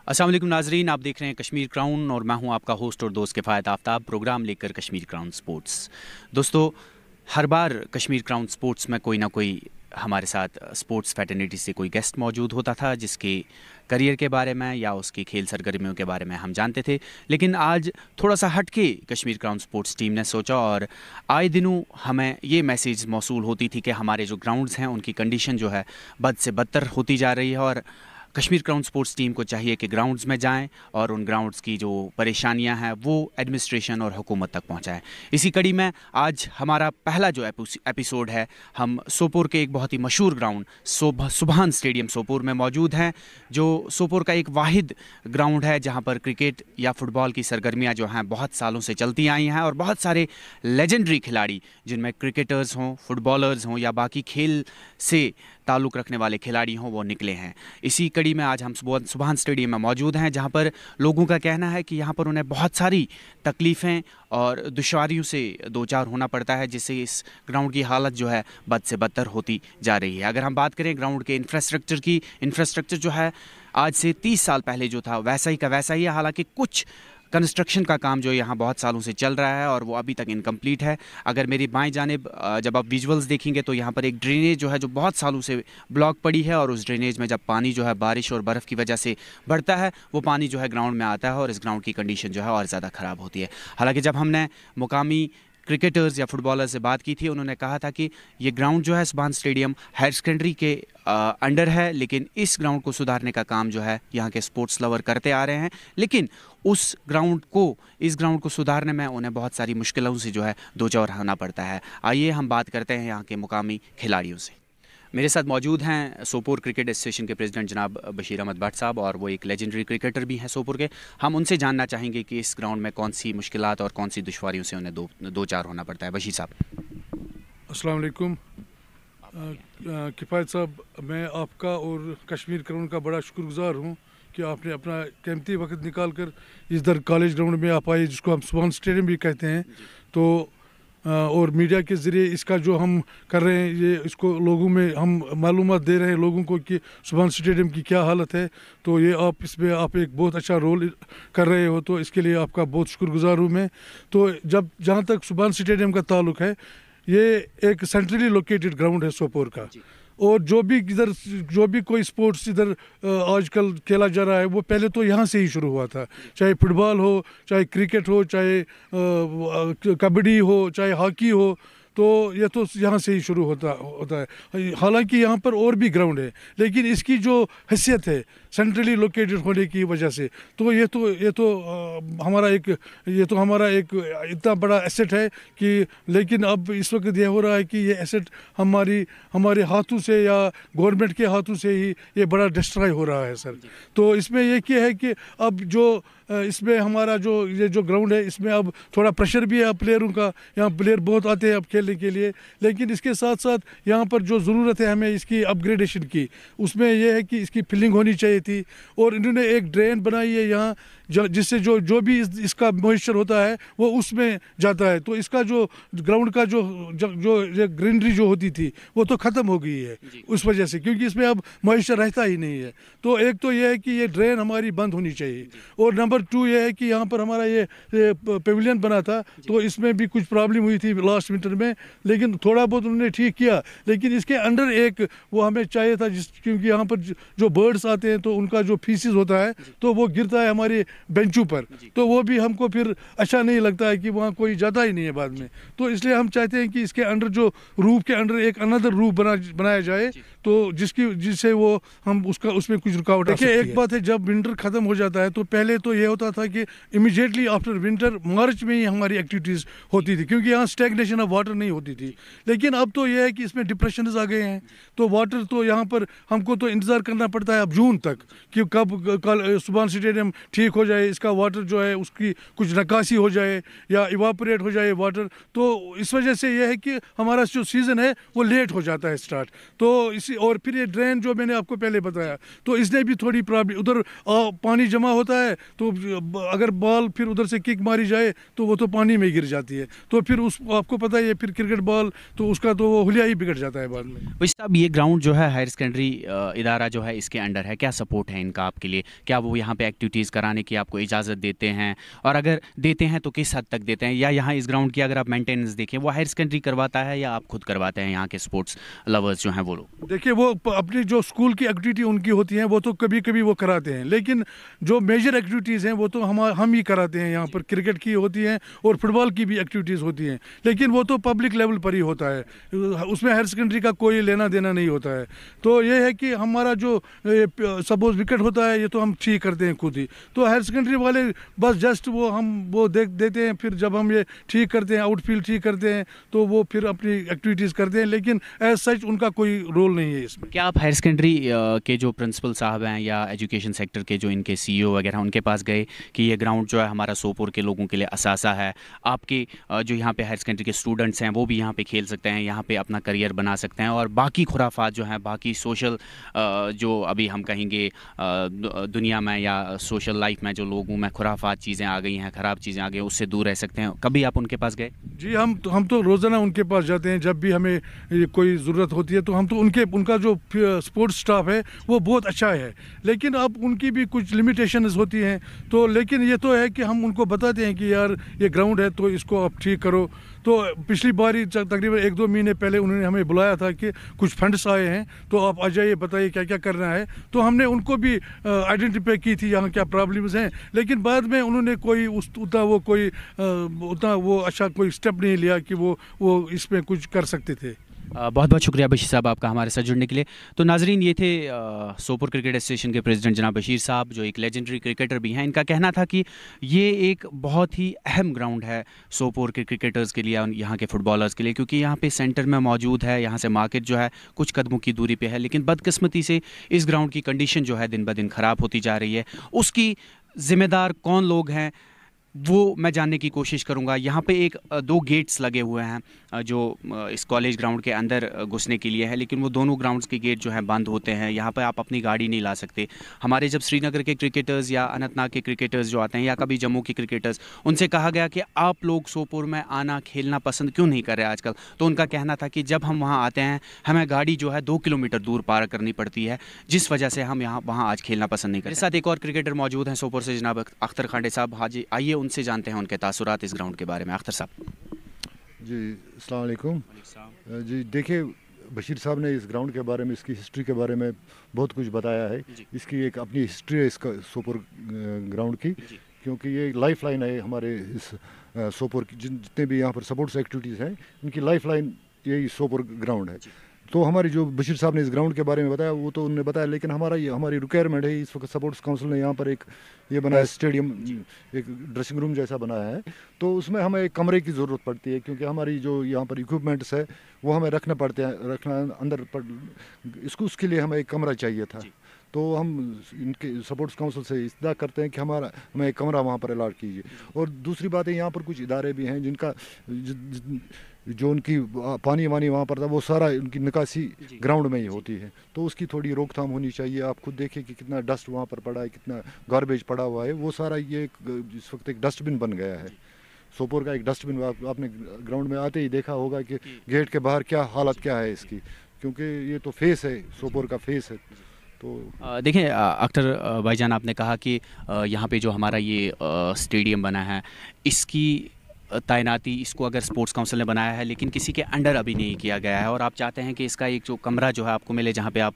अस्सलाम वालेकुम नाजरीन, आप देख रहे हैं कश्मीर क्राउन और मैं हूं आपका होस्ट और दोस्त किफ़ायत आफ्ताब। प्रोग्राम लेकर कश्मीर क्राउन स्पोर्ट्स। दोस्तों, हर बार कश्मीर क्राउन स्पोर्ट्स में कोई ना कोई हमारे साथ स्पोर्ट्स फैटर्निटी से कोई गेस्ट मौजूद होता था जिसके करियर के बारे में या उसकी खेल सरगर्मियों के बारे में हम जानते थे। लेकिन आज थोड़ा सा हटके कश्मीर क्राउन स्पोर्ट्स टीम ने सोचा और आए दिनों हमें ये मैसेज मौसूल होती थी कि हमारे जो ग्राउंड्स हैं उनकी कंडीशन जो है बद से बदतर होती जा रही है और कश्मीर क्राउन स्पोर्ट्स टीम को चाहिए कि ग्राउंड्स में जाएं और उन ग्राउंड्स की जो परेशानियां हैं वो एडमिनिस्ट्रेशन और हुकूमत तक पहुंचाएं। इसी कड़ी में आज हमारा पहला जो एपिसोड है, हम सोपोर के एक बहुत ही मशहूर ग्राउंड सुभान स्टेडियम सोपोर में मौजूद हैं, जो सोपोर का एक वाहिद ग्राउंड है जहां पर क्रिकेट या फुटबॉल की सरगर्मियाँ जो हैं बहुत सालों से चलती आई हैं और बहुत सारे लेजेंडरी खिलाड़ी, जिनमें क्रिकेटर्स हों, फुटबॉलर्स हों या बाकी खेल से ताल्लुक़ रखने वाले खिलाड़ी हों, वो निकले हैं। इसी कड़ी में आज हम सुभान स्टेडियम में मौजूद हैं, जहां पर लोगों का कहना है कि यहां पर उन्हें बहुत सारी तकलीफ़ें और दुश्वारियों से दो चार होना पड़ता है, जिससे इस ग्राउंड की हालत जो है बद से बदतर होती जा रही है। अगर हम बात करें ग्राउंड के इंफ्रास्ट्रक्चर की, इंफ्रास्ट्रक्चर जो है आज से 30 साल पहले जो था वैसा ही का वैसा ही है। हालांकि कुछ कंस्ट्रक्शन का काम जो यहाँ बहुत सालों से चल रहा है और वो अभी तक इनकम्प्लीट है। अगर मेरी बाएं जानिब जब आप विजुअल्स देखेंगे तो यहाँ पर एक ड्रेनेज जो है जो बहुत सालों से ब्लॉक पड़ी है और उस ड्रेनेज में जब पानी जो है बारिश और बर्फ़ की वजह से बढ़ता है, वो पानी जो है ग्राउंड में आता है और इस ग्राउंड की कंडीशन जो है और ज़्यादा ख़राब होती है। हालाँकि जब हमने मुकामी क्रिकेटर्स या फुटबॉलर से बात की थी, उन्होंने कहा था कि ये ग्राउंड जो है सुभान स्टेडियम हायर सेकेंडरी के अंडर है, लेकिन इस ग्राउंड को सुधारने का काम जो है यहाँ के स्पोर्ट्स लवर करते आ रहे हैं। लेकिन इस ग्राउंड को सुधारने में उन्हें बहुत सारी मुश्किलों से जो है दो चार होना पड़ता है। आइए हम बात करते हैं यहाँ के मुकामी खिलाड़ियों से। मेरे साथ मौजूद हैं सोपोर क्रिकेट एसोसिएशन के प्रेसिडेंट जनाब बशीर अहमद भट्ट साहब, और वो एक लेजेंडरी क्रिकेटर भी हैं सोपोर के। हम उनसे जानना चाहेंगे कि इस ग्राउंड में कौन सी मुश्किलात और कौन सी दुश्वारियों से उन्हें दो चार होना पड़ता है। बशीर साहब। अस्सलाम वालेकुम किफ़ायत साहब, मैं आपका और कश्मीर क्राउन का बड़ा शुक्रगुजार हूँ कि आपने अपना कीमती वक्त निकाल कर इधर कॉलेज ग्राउंड में आप आए, जिसको हम सुभान स्टेडियम भी कहते हैं। तो और मीडिया के ज़रिए इसका जो हम कर रहे हैं, ये इसको लोगों में हम मालूमात दे रहे हैं लोगों को कि सुभान स्टेडियम की क्या हालत है। तो ये आप इसमें आप एक बहुत अच्छा रोल कर रहे हो, तो इसके लिए आपका बहुत शुक्रगुजार हूँ मैं। तो जहाँ तक सुभान स्टेडियम का ताल्लुक़ है, ये एक सेंट्रली लोकेटेड ग्राउंड है सोपोर का, और जो भी कोई स्पोर्ट्स इधर आजकल खेला जा रहा है वो पहले तो यहाँ से ही शुरू हुआ था। चाहे फुटबॉल हो, चाहे क्रिकेट हो, चाहे कबड्डी हो, चाहे हॉकी हो, तो ये तो यहाँ से ही शुरू होता है। हालांकि यहाँ पर और भी ग्राउंड है, लेकिन इसकी जो हैसियत है सेंट्रली लोकेटेड होने की वजह से, तो ये तो हमारा एक इतना बड़ा एसेट है कि, लेकिन अब इस वक्त ये हो रहा है कि ये एसेट हमारे हाथों से या गवर्नमेंट के हाथों से ही ये बड़ा डिस्ट्रॉय हो रहा है सर। तो इसमें ये क्या है कि अब जो इसमें हमारा ये जो ग्राउंड है, इसमें अब थोड़ा प्रेशर भी है प्लेयरों का। यहाँ प्लेयर बहुत आते हैं अब खेलने के लिए, लेकिन इसके साथ साथ यहाँ पर जो ज़रूरत है हमें इसकी अपग्रेडेशन की, उसमें यह है कि इसकी फिलिंग होनी चाहिए थी। और इन्होंने एक ड्रेन बनाई है यहाँ, जिससे जो भी इसका मॉइस्चर होता है वो उसमें जाता है। तो इसका जो ग्राउंड का जो ग्रीनरी जो होती थी वो तो ख़त्म हो गई है उस वजह से, क्योंकि इसमें अब मॉइस्चर रहता ही नहीं है। तो एक तो ये है कि ये ड्रेन हमारी बंद होनी चाहिए, और नंबर 2 ये है कि यहाँ पर हमारा ये पेविलियन बना था, तो इसमें भी कुछ प्रॉब्लम हुई थी लास्ट विंटर में, लेकिन थोड़ा बहुत उन्होंने ठीक किया। लेकिन इसके अंडर एक वो हमें चाहिए था, क्योंकि यहाँ पर जो बर्ड्स आते हैं तो उनका जो फीसिस होता है तो वो गिरता है हमारे बेंचों पर, तो वो भी हमको फिर अच्छा नहीं लगता है कि वहाँ कोई जाता ही नहीं है बाद में। तो इसलिए हम चाहते हैं कि इसके अंडर जो रूफ के अंडर एक अनदर रूफ बनाया जाए, तो जिससे वो हम उसमें कुछ रुकावट है। एक बात है, जब विंटर ख़त्म हो जाता है तो पहले तो ये होता था कि इमीडिएटली आफ्टर विंटर मार्च में ही हमारी एक्टिविटीज़ होती थी, क्योंकि यहाँ स्टैग्नेशन ऑफ वाटर नहीं होती थी। लेकिन अब तो ये है कि इसमें डिप्रेशन आ गए हैं, तो वाटर तो यहाँ पर हमको तो इंतज़ार करना पड़ता है अब जून तक कि कब सुभान स्टेडियम ठीक हो जाए, इसका वाटर जो है उसकी कुछ निकासी हो जाए या इवापोरेट हो जाए वाटर। तो इस वजह से यह है कि हमारा जो सीज़न है वो लेट हो जाता है स्टार्ट। तो और फिर ये ड्रेन जो मैंने आपको पहले बताया, तो इसने भी थोड़ी प्रॉब्लम, उधर पानी जमा होता है, तो अगर बॉल फिर उधर से किक मारी जाए तो वो तो पानी में गिर जाती है, तो फिर उस आपको पता है फिर क्रिकेट बॉल तो उसका तो वो हुलिया ही बिगड़ जाता है बाद में। वैसे साहब, ये ग्राउंड जो है हायर सेकेंडरी इदारा जो है इसके अंडर है, क्या सपोर्ट है इनका आपके लिए? क्या वो यहाँ पे एक्टिविटीज़ कराने की आपको इजाज़त देते हैं, और अगर देते हैं तो किस हद तक देते हैं? या यहाँ इस ग्राउंड की अगर आप मेंटेनेंस देखें, वो हायर सेकेंडरी करवाता है या आप खुद करवाते हैं यहाँ के स्पोर्ट्स लवर्स जो हैं वो लोग? देखिए, वो अपनी जो स्कूल की एक्टिविटी उनकी होती है वो तो कभी कभी वो कराते हैं, लेकिन जो मेजर एक्टिविटीज़ हैं वो तो हम ही कराते हैं। यहाँ पर क्रिकेट की होती हैं और फुटबॉल की भी एक्टिविटीज़ होती हैं, लेकिन वो तो पब्लिक लेवल पर ही होता है, उसमें हायर सेकेंडरी का कोई लेना देना नहीं होता है। तो ये है कि हमारा जो सपोज विकेट होता है ये तो हम ठीक करते हैं खुद ही, तो हायर सेकेंडरी वाले बस जस्ट वो हम वो देख देते हैं, फिर जब हम ये ठीक करते हैं, आउटफील्ड ठीक करते हैं, तो वो फिर अपनी एक्टिविटीज़ करते हैं, लेकिन एज सच उनका कोई रोल नहीं है इसमें। क्या आप हायर सेकेंडरी के जो प्रिंसिपल साहब हैं या एजुकेशन सेक्टर के जो इनके सीईओ वगैरह उनके पास गए कि ये ग्राउंड जो है हमारा सोपोर के लोगों के लिए असासा है, आपके जो यहाँ पे हायर सेकेंडरी के स्टूडेंट्स हैं वो भी यहाँ पे खेल सकते हैं, यहाँ पे अपना करियर बना सकते हैं, और बाकी खुराफात जो हैं, बाकी सोशल जो अभी हम कहेंगे दुनिया में या सोशल लाइफ में जो लोगों में खुराफात चीज़ें आ गई हैं, ख़राब चीज़ें आ गई हैं, उससे दूर रह सकते हैं? कभी आप उनके पास गए? जी, हम तो रोज़ाना उनके पास जाते हैं, जब भी हमें कोई ज़रूरत होती है तो हम तो उनका जो स्पोर्ट्स स्टाफ है वो बहुत अच्छा है, लेकिन अब उनकी भी कुछ लिमिटेशंस होती हैं, तो लेकिन ये तो है कि हम उनको बताते हैं कि यार ये ग्राउंड है तो इसको आप ठीक करो। तो पिछली बार ही तकरीबन 1-2 महीने पहले उन्होंने हमें बुलाया था कि कुछ फंड्स आए हैं तो आप आ जाइए, बताइए क्या क्या करना है, तो हमने उनको भी आइडेंटिफाई की थी यहाँ क्या प्रॉब्लम्स हैं, लेकिन बाद में उन्होंने कोई उतना वो अच्छा कोई स्टेप नहीं लिया कि वो इसमें कुछ कर सकते थे। बहुत बहुत शुक्रिया बशीर साहब आपका हमारे साथ जुड़ने के लिए। तो नाजरीन, ये थे सोपोर क्रिकेट एसोसिएशन के प्रेसिडेंट जनाब बशीर साहब, जो एक लेजेंडरी क्रिकेटर भी हैं। इनका कहना था कि ये एक बहुत ही अहम ग्राउंड है सोपोर के क्रिकेटर्स के लिए, यहाँ के फुटबॉलर्स के लिए, क्योंकि यहाँ पे सेंटर में मौजूद है, यहाँ से मार्केट जो है कुछ कदमों की दूरी पे है, लेकिन बदकिस्मती से इस ग्राउंड की कंडीशन जो है दिन ब दिन ख़राब होती जा रही है। उसकी ज़िम्मेदार कौन लोग हैं वो मैं जानने की कोशिश करूंगा। यहाँ पे 2 गेट्स लगे हुए हैं जो इस कॉलेज ग्राउंड के अंदर घुसने के लिए है, लेकिन वो दोनों ग्राउंड्स के गेट जो हैं बंद होते हैं। यहाँ पे आप अपनी गाड़ी नहीं ला सकते। हमारे जब श्रीनगर के क्रिकेटर्स या अनंतनाग के क्रिकेटर्स जो आते हैं या कभी जम्मू के क्रिकेटर्स, उनसे कहा गया कि आप लोग सोपोर में आना खेलना पसंद क्यों नहीं कर रहे आजकल, तो उनका कहना था कि जब हम वहाँ आते हैं हमें गाड़ी जो है 2 किलोमीटर दूर पार करनी पड़ती है, जिस वजह से हम वहाँ आज खेलना पसंद नहीं करते। मेरे साथ एक और क्रिकेटर मौजूद हैं सोपोर से, जनाब अख्तर खांडे साहब। हाजी, आइए उनसे जानते हैं उनके तासुरात इस ग्राउंड के बारे में। अख्तर साहब जी, अस्सलाम वालेकुम जी। देखिए, बशीर साहब ने इस ग्राउंड के बारे में, इसकी हिस्ट्री के बारे में बहुत कुछ बताया है। इसकी एक अपनी हिस्ट्री है इसका सोपोर ग्राउंड की, क्योंकि ये लाइफ लाइन है हमारे इस सोपोर की। जितने भी यहाँ पर सपोर्ट्स एक्टिविटीज़ हैं उनकी लाइफ लाइन यही सोपोर ग्राउंड है। तो हमारी जो बशीर साहब ने इस ग्राउंड के बारे में बताया वो तो उन्होंने बताया, लेकिन हमारी रिक्वायरमेंट है इस वक्त। सपोर्ट्स काउंसिल ने यहाँ पर एक ये बनाया स्टेडियम, एक ड्रेसिंग रूम जैसा बनाया है, तो उसमें हमें एक कमरे की ज़रूरत पड़ती है, क्योंकि हमारी जो यहाँ पर इक्विपमेंट्स है वो हमें रखना अंदर उसके लिए हमें एक कमरा चाहिए था। तो हम इनके सपोर्ट्स काउंसिल से इस्तदा करते हैं कि हमें एक कमरा वहाँ पर अलाट कीजिए। और दूसरी बात है, यहाँ पर कुछ इदारे भी हैं जिनका जो उनकी पानी वानी वहाँ पर था वो सारा उनकी निकासी ग्राउंड में ही होती है, तो उसकी थोड़ी रोकथाम होनी चाहिए। आप खुद देखिए कि कितना डस्ट वहाँ पर पड़ा है, कितना गार्बेज पड़ा हुआ है। वो सारा ये इस वक्त एक डस्टबिन बन गया है, सोपोर का एक डस्टबिन। आपने ग्राउंड में आते ही देखा होगा कि गेट के बाहर क्या हालत क्या है इसकी, क्योंकि ये तो फेस है, सोपोर का फेस है। तो देखिए अख्तर भाईजान, आपने कहा कि यहाँ पे जो हमारा ये स्टेडियम बना है इसकी तैनाती, इसको अगर स्पोर्ट्स काउंसिल ने बनाया है लेकिन किसी के अंडर अभी नहीं किया गया है, और आप चाहते हैं कि इसका एक जो कमरा जो है आपको मिले जहाँ पे आप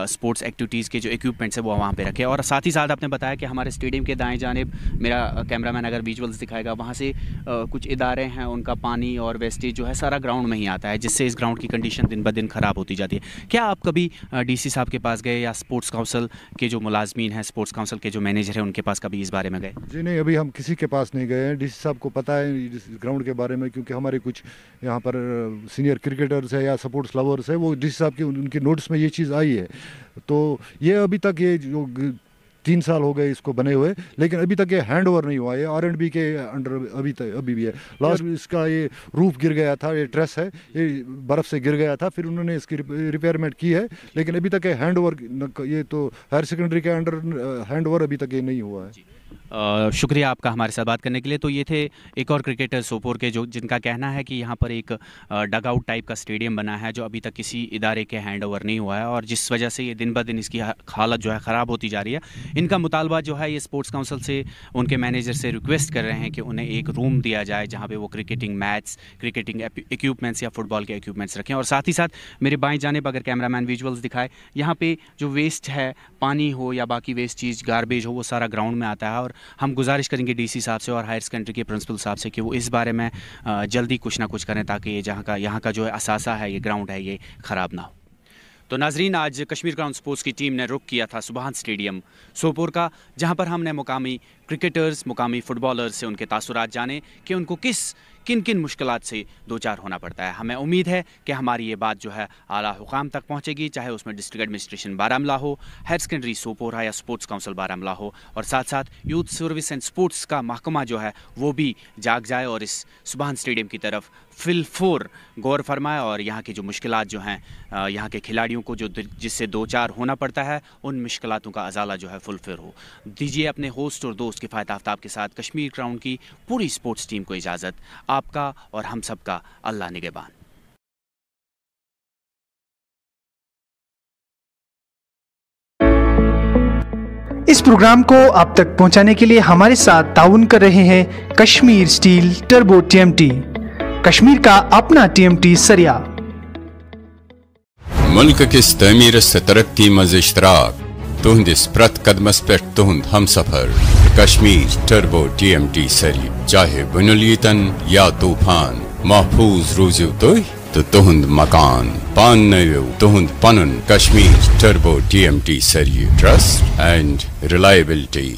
स्पोर्ट्स एक्टिविटीज़ के जो इक्विपमेंट्स है वो वहाँ पे रखें। और साथ ही साथ आपने बताया कि हमारे स्टेडियम के दाएं जानिब, मेरा कैमरामैन अगर विजुअल्स दिखाएगा, वहाँ से कुछ इदारे हैं, उनका पानी और वेस्टेज जो है सारा ग्राउंड में ही आता है, जिससे इस ग्राउंड की कंडीशन दिन ब दिन ख़राब होती जाती है। क्या आप कभी DC साहब के पास गए या स्पोर्ट्स काउंसिल के जो मुलाजमीन हैं, स्पोर्ट्स काउंसिल के जो मैनेजर हैं, उनके पास कभी इस बारे में गए? जी नहीं, अभी हम किसी के पास नहीं गए हैं। DC साहब को पता है ग्राउंड के बारे में, क्योंकि हमारे कुछ यहाँ पर सीनियर क्रिकेटर्स है या सपोर्ट्स लवर्स है, वो DC साहब की उनके नोटिस में ये चीज़ आई है। तो ये अभी तक ये जो 3 साल हो गए इसको बने हुए, लेकिन अभी तक ये हैंड ओवर नहीं हुआ। ये R&B के अंडर अभी भी है। लास्ट इसका ये रूफ गिर गया था, ये ट्रेस है, ये बर्फ़ से गिर गया था, फिर उन्होंने इसकी रिपेयरमेंट की है, लेकिन अभी तक हैंड ओवर, ये तो हायर सेकेंडरी के अंडर हैंड ओवर अभी तक ये नहीं हुआ है। शुक्रिया आपका हमारे साथ बात करने के लिए। तो ये थे एक और क्रिकेटर सोपोर के, जो जिनका कहना है कि यहाँ पर एक डगआउट टाइप का स्टेडियम बना है जो अभी तक किसी इदारे के हैंड ओवर नहीं हुआ है, और जिस वजह से ये दिन ब दिन इसकी हालत जो है ख़राब होती जा रही है। इनका मुतालबा जो है ये स्पोर्ट्स काउंसिल से, उनके मैनेजर से रिक्वेस्ट कर रहे हैं कि उन्हें एक रूम दिया जाए जहाँ पर वो क्रिकेटिंग मैच, क्रिकेटिंग इक्विपमेंट्स या फुटबॉल के इक्विपमेंट्स रखें। और साथ ही साथ मेरे बाएं जानिब अगर कैमरामैन विजुअल्स दिखाए, यहाँ पे जो वेस्ट है, पानी हो या बाकी वेस्ट चीज़, गार्बेज हो, वो सारा ग्राउंड में आता है। और हम गुजारिश करेंगे डीसी साहब से और हायर सेकेंडरी के प्रिंसिपल साहब से कि वो इस बारे में जल्दी कुछ ना कुछ करें, ताकि ये यहाँ का जो है असासा है, ये ग्राउंड है, ये ख़राब ना हो। तो नाजरीन, आज कश्मीर क्राउन स्पोर्ट्स की टीम ने रुख किया था सुबहान स्टेडियम सोपोर का, जहाँ पर हमने मुकामी क्रिकेटर्स, मुकामी फ़ुटबॉलर्स से उनके तासुरात जाने कि उनको किन किन मुश्किलात से दो चार होना पड़ता है। हमें उम्मीद है कि हमारी ये बात जो है आला हुकाम तक पहुँचेगी, चाहे उसमें डिस्ट्रिक्ट एडमिनिस्ट्रेशन बारामूला हो, हायर सेकेंडरी सोपोर या स्पोर्ट्स काउंसिल बारामूला हो, और साथ साथ यूथ सर्विस एंड स्पोर्ट्स का महकमा जो है वो भी जाग जाए और इस सुबहान स्टेडियम की तरफ फिलफोर गौर फरमाए, और यहाँ की जो मुश्किलात जो हैं, यहाँ के खिलाड़ियों को जो जिससे दो चार होना पड़ता है, उन मुश्किलातों का अजाला जो है फुलफिल हो। दीजिए अपने होस्ट और दोस्त किफ़ायत आफ्ताब के साथ कश्मीर क्राउन की पूरी स्पोर्ट्स टीम को इजाज़त। आपका और हम सब का अल्लाह निगहबान। इस प्रोग्राम को आप तक पहुंचाने के लिए हमारे साथ ताउन कर रहे हैं Kashmir steel turbo TMT, Kashmir का अपना TMT सरिया। मुल्क किस तमीर से तरक्की मज इश्तराक, तुहंदिस प्रत कदमस पे तुहंद हम सफर। कश्मीर टर्बो TMT सरी, चाहे बुनुलीतन या तूफान, महफूज रूज़िव तो तुहंद मकान पान नयो तुहंद पनुन। कश्मीर टर्बो TMT सरी, ट्रस्ट एंड रिलायबिलिटी।